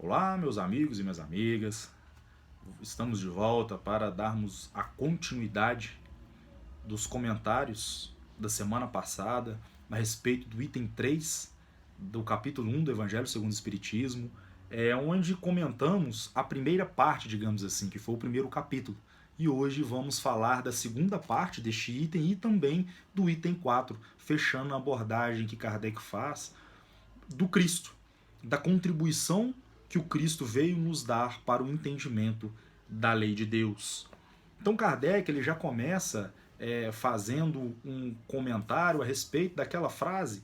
Olá, meus amigos e minhas amigas. Estamos de volta para darmos a continuidade dos comentários da semana passada a respeito do item 3 do capítulo 1 do Evangelho segundo o Espiritismo, onde comentamos a primeira parte, digamos assim, que foi o primeiro capítulo. E hoje vamos falar da segunda parte deste item e também do item 4, fechando a abordagem que Kardec faz do Cristo, da contribuição que o Cristo veio nos dar para o entendimento da lei de Deus. Então Kardec ele já começa fazendo um comentário a respeito daquela frase,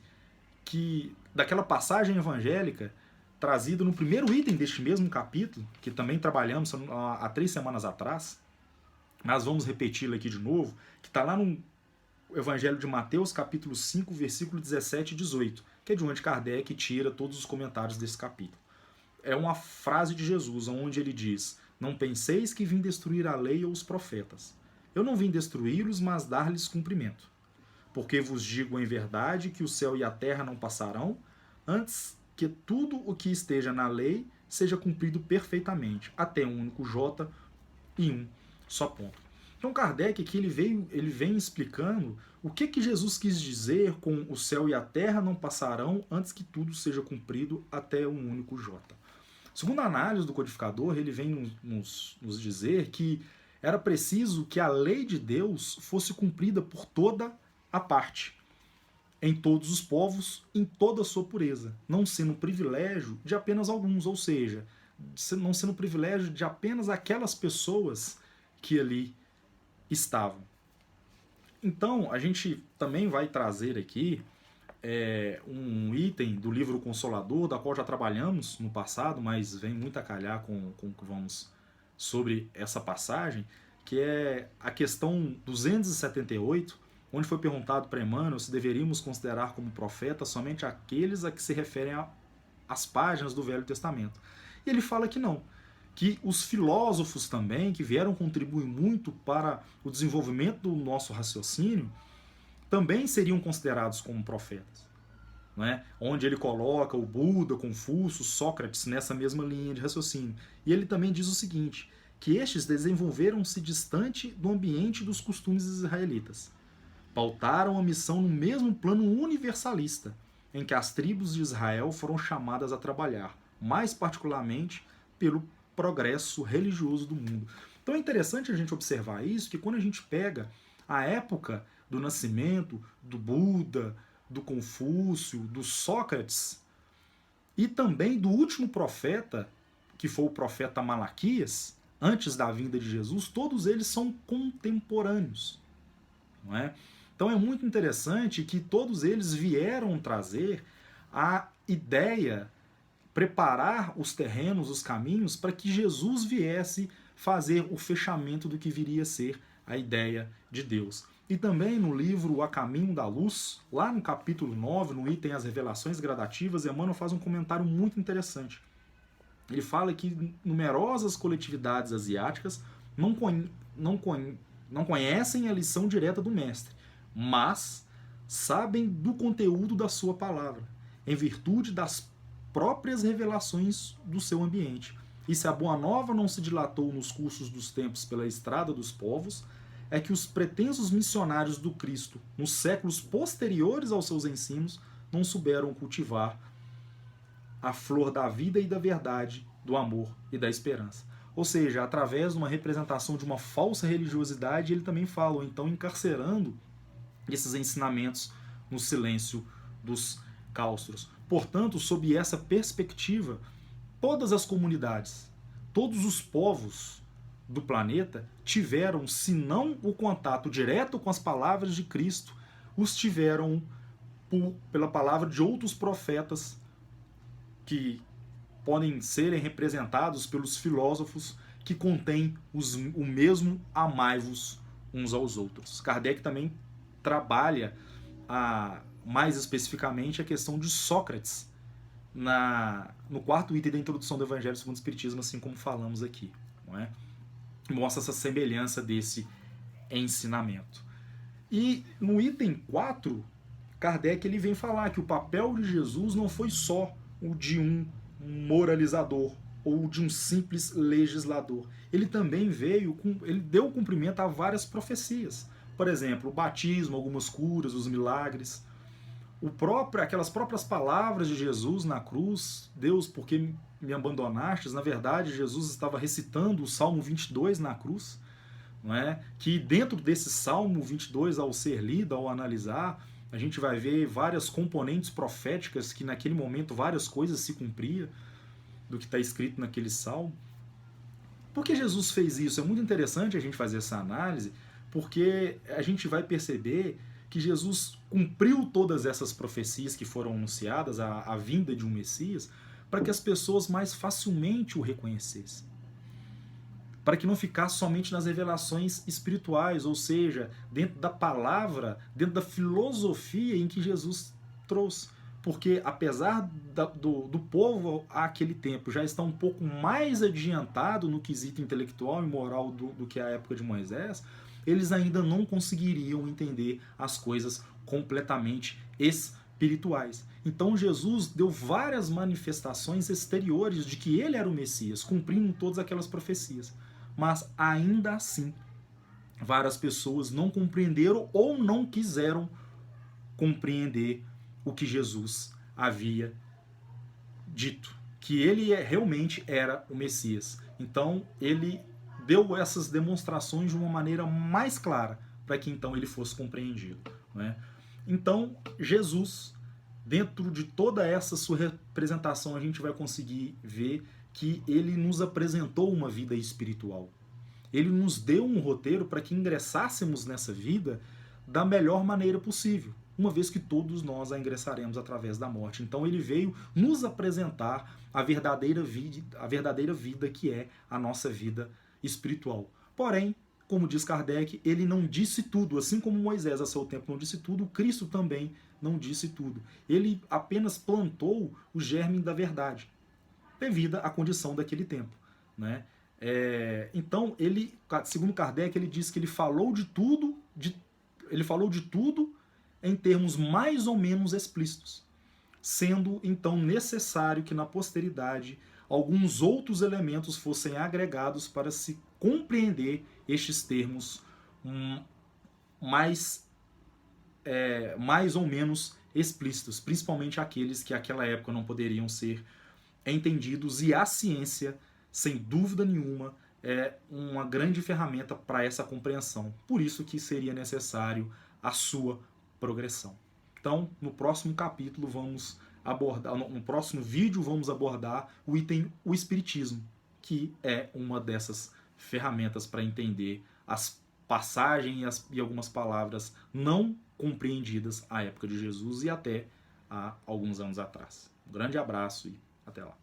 daquela passagem evangélica trazida no primeiro item deste mesmo capítulo, que também trabalhamos há 3 semanas atrás, mas vamos repeti-la aqui de novo, que está lá no Evangelho de Mateus, capítulo 5, versículo 17 e 18, que é de onde Kardec tira todos os comentários desse capítulo. É uma frase de Jesus, onde ele diz: não penseis que vim destruir a lei ou os profetas. Eu não vim destruí-los, mas dar-lhes cumprimento. Porque vos digo em verdade que o céu e a terra não passarão, antes que tudo o que esteja na lei seja cumprido perfeitamente, até um único J e um só ponto. Então Kardec aqui ele vem explicando o que Jesus quis dizer com o céu e a terra não passarão antes que tudo seja cumprido até um único J. Segundo a análise do codificador, ele vem nos dizer que era preciso que a lei de Deus fosse cumprida por toda a parte, em todos os povos, em toda a sua pureza, não sendo privilégio de apenas alguns, ou seja, não sendo privilégio de apenas aquelas pessoas que ali estavam. Então, a gente também vai trazer aqui um item do livro Consolador, da qual já trabalhamos no passado, mas vem muito a calhar com o que vamos sobre essa passagem, que é a questão 278, onde foi perguntado para Emmanuel se deveríamos considerar como profeta somente aqueles a que se referem às páginas do Velho Testamento. E ele fala que não, que os filósofos também, que vieram contribuir muito para o desenvolvimento do nosso raciocínio, também seriam considerados como profetas. Não é? Onde ele coloca o Buda, Confúcio, Sócrates nessa mesma linha de raciocínio. E ele também diz o seguinte, que estes desenvolveram-se distante do ambiente dos costumes israelitas. Pautaram a missão no mesmo plano universalista, em que as tribos de Israel foram chamadas a trabalhar, mais particularmente pelo progresso religioso do mundo. Então é interessante a gente observar isso, que quando a gente pega a época do nascimento do Buda, do Confúcio, do Sócrates, e também do último profeta, que foi o profeta Malaquias, antes da vinda de Jesus, todos eles são contemporâneos. Não é? Então é muito interessante que todos eles vieram trazer a ideia, preparar os terrenos, os caminhos, para que Jesus viesse fazer o fechamento do que viria a ser a ideia de Deus. E também no livro A Caminho da Luz, lá no capítulo 9, no item As Revelações Gradativas, Emmanuel faz um comentário muito interessante. Ele fala que numerosas coletividades asiáticas não conhecem a lição direta do mestre, mas sabem do conteúdo da sua palavra, em virtude das próprias revelações do seu ambiente. E se a Boa Nova não se dilatou nos cursos dos tempos pela estrada dos povos, é que os pretensos missionários do Cristo, nos séculos posteriores aos seus ensinos, não souberam cultivar a flor da vida e da verdade, do amor e da esperança. Ou seja, através de uma representação de uma falsa religiosidade, ele também fala, ou então encarcerando esses ensinamentos no silêncio dos claustros. Portanto, sob essa perspectiva, todas as comunidades, todos os povos do planeta tiveram, se não o contato direto com as palavras de Cristo, os tiveram pela palavra de outros profetas que podem serem representados pelos filósofos que contêm o mesmo amai-vos uns aos outros. Kardec também trabalha mais especificamente a questão de Sócrates no quarto item da introdução do Evangelho segundo o Espiritismo, assim como falamos aqui. Não é? Mostra essa semelhança desse ensinamento. E no item 4, Kardec vem falar que o papel de Jesus não foi só o de um moralizador, ou de um simples legislador. Ele também ele deu cumprimento a várias profecias. Por exemplo, o batismo, algumas curas, os milagres. Aquelas próprias palavras de Jesus na cruz, Deus, por que me abandonastes? Na verdade, Jesus estava recitando o Salmo 22 na cruz, não é? Que dentro desse Salmo 22, ao ser lido, ao analisar, a gente vai ver várias componentes proféticas que naquele momento várias coisas se cumpriam do que está escrito naquele Salmo. Por que Jesus fez isso? É muito interessante a gente fazer essa análise, porque a gente vai perceber que Jesus cumpriu todas essas profecias que foram anunciadas, a vinda de um Messias, para que as pessoas mais facilmente o reconhecessem. Para que não ficasse somente nas revelações espirituais, ou seja, dentro da palavra, dentro da filosofia em que Jesus trouxe. Porque apesar do povo àquele tempo já estar um pouco mais adiantado no quesito intelectual e moral do que a época de Moisés, eles ainda não conseguiriam entender as coisas completamente espirituais. Então Jesus deu várias manifestações exteriores de que ele era o Messias, cumprindo todas aquelas profecias. Mas ainda assim, várias pessoas não compreenderam ou não quiseram compreender o que Jesus havia dito, que ele realmente era o Messias. Então ele deu essas demonstrações de uma maneira mais clara para que então ele fosse compreendido, né? Então Jesus, dentro de toda essa sua representação, a gente vai conseguir ver que ele nos apresentou uma vida espiritual. Ele nos deu um roteiro para que ingressássemos nessa vida da melhor maneira possível, uma vez que todos nós a ingressaremos através da morte. Então ele veio nos apresentar a verdadeira vida que é a nossa vida espiritual. Porém, como diz Kardec, ele não disse tudo, assim como Moisés a seu tempo não disse tudo, Cristo também não disse tudo. Ele apenas plantou o germe da verdade, devido à condição daquele tempo, né? Então, ele, segundo Kardec, ele diz que ele falou de tudo em termos mais ou menos explícitos, sendo então necessário que na posteridade alguns outros elementos fossem agregados para se compreender estes termos mais ou menos explícitos, principalmente aqueles que naquela época não poderiam ser entendidos, e a ciência, sem dúvida nenhuma, é uma grande ferramenta para essa compreensão. Por isso que seria necessário a sua progressão. Então, no próximo capítulo no próximo vídeo vamos abordar o item o Espiritismo, que é uma dessas ferramentas para entender as passagens e algumas palavras não compreendidas à época de Jesus e até há alguns anos atrás. Um grande abraço e até lá.